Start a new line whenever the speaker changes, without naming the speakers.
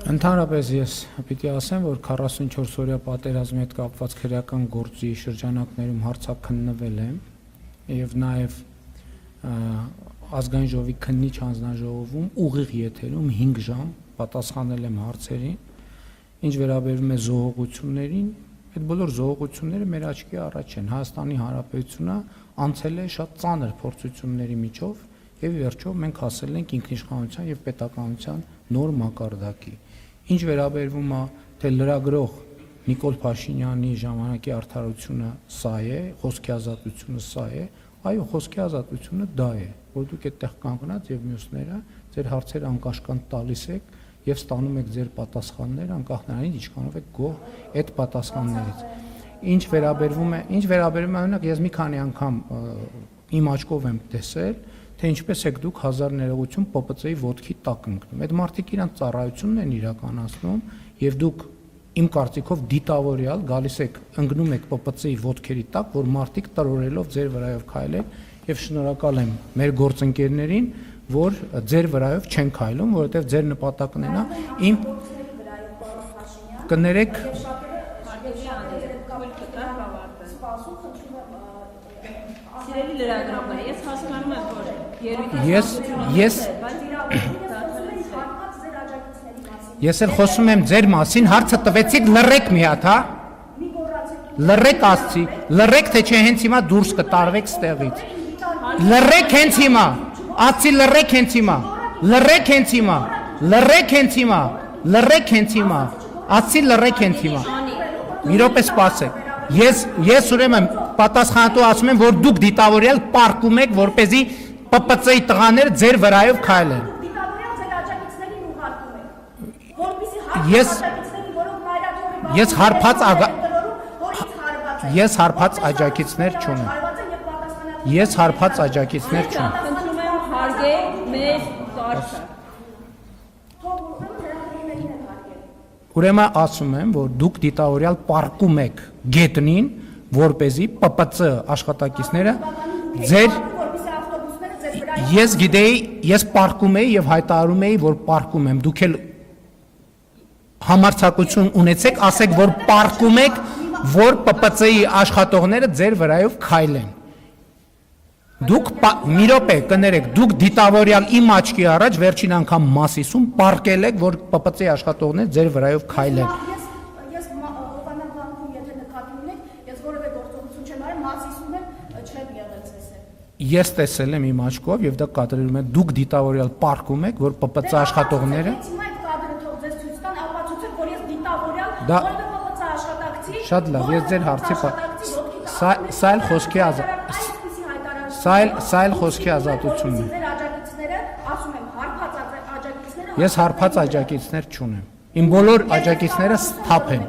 Ընդհանրապես ես պիտի ասեմ, որ 44 օրյա պատերազմի հետ կապված քրեական գործի շրջանակներում հարցաքննվել եմ եւ նաեւ ազգային ժողովի քննիչ հանձնաժողովում ուղիղ եթերում 5 ժամ պատասխանել եմ հարցերին, ինչ վերաբերում է զոհողություններին, այդ բոլոր զոհողությունները մեր աչքի առաջ են։ Հայաստանի Հանրապետությունը անցել է շատ ծանր փորձությունների միջով եւ վերջով մենք հասել ենք ինքնիշխանության եւ պետականության նոր մակարդակի։ Ինչ վերաբերվում է թե լրագրող Նիկոլ Փաշինյանի ժամանակի արդարությունը սա է, խոսքի ազատությունը սա է, այո, խոսքի ազատությունը դա է, որ դուք այդտեղ կանգնած եւ մյուսները ձեր հարցերը անկաշկանդ տալիս եք եւ ստանում եք ձեր պատասխանները անկախ նրանից ինչքանով եք գոհ այդ պատասխաններից։ Ինչ վերաբերում է օրինակ ես մի քանի անգամ իմ աչքով եմ տեսել, թե ինչպես եք դուք հազար ներողություն ՊՊՑ-ի ոտքի տակ ընկնում։ Այդ մարդիկ իրանց ծառայությունն են իրականացնում եւ դուք իմ կարծիքով դիտավորյալ գալիս եք ընկնում եք ՊՊՑ-ի ոտքերի տակ, որ մարդիկ տրորելով ձեր վրայով քայլեն եւ շնորհակալ եմ մեր գործընկերներին, որ ձեր վրայով չեն քայլում, որովհետեւ ձեր նպատակն է իմ կներեք
Սիրելի լրագրողներ, ես հասկանում եմ, որ
Ես էլ խոսում եմ ձեր մասին, հարցը տվեցիք լռեք մի հատ, հա? Լռեք ասցի, լռեք թե չէ հենց հիմա դուրս կտարվեք ստեղից։ Լռեք հենց հիմա, ասցի լռեք հենց հիմա, լռեք հենց հիմա, լռեք հենց հիմա, լռեք հենց հիմա, ասցի լռեք հենց հիմա։ Մի րոպե սպասեք։ Ես ուրեմն պատասխանատու ասում եմ, որ դուք դիտավորյալ պարկում եք, որպեսզի ՊՊՑ-ի տղաները ձեր վրայով քայլեն։
Դիտավորյալ ձեր աջակիցներին ուղարկում եք, որպեսզի
Ես հարբած աջակիցներ չունեմ։ Ես հարբած աջակիցներ չունեմ։
Խնդրում եմ հարգել մեր կարգը։
Ուրեմն ասում եմ, որ դուք դիտավորյալ պարկում եք գետնին, որպեսզի ՊՊՑ աշխատակիցները ձեր Ես գիտեի, ես պարկում էի եւ հայտարարում էի, որ պարկում եմ, դուք էլ համարձակություն ունեցեք, ասեք, որ պարկում եք, որ ՊՊՑ-ի աշխատողները ձեր վրայով քայլեն։ Դուք մի րոպե կներեք, դուք դիտավորյալ իմ աչքի առաջ վերջին անգամ Մասիսում պարկել եք, որ ՊՊՑ-ի աշխատողները ձեր վրայով քայլեն։
Ես ովանավանքում եթե նկատի ունեք, ես որևէ գործողություն չեմ արել, Մասիսում եմ չեմ եղել ցեսել։
Ես տեսել եմ իմ աչքով եւ դա կադրում է դուք դիտավորյալ պարկում եք, որ ՊՊՑ աշխատողները Շատ լավ, ես ձեր հարցի սա էլ խոսքի ազատությունն է։ Ես հարբած աջակիցներ չունեմ։ Իմ բոլոր աջակիցները սթափ են։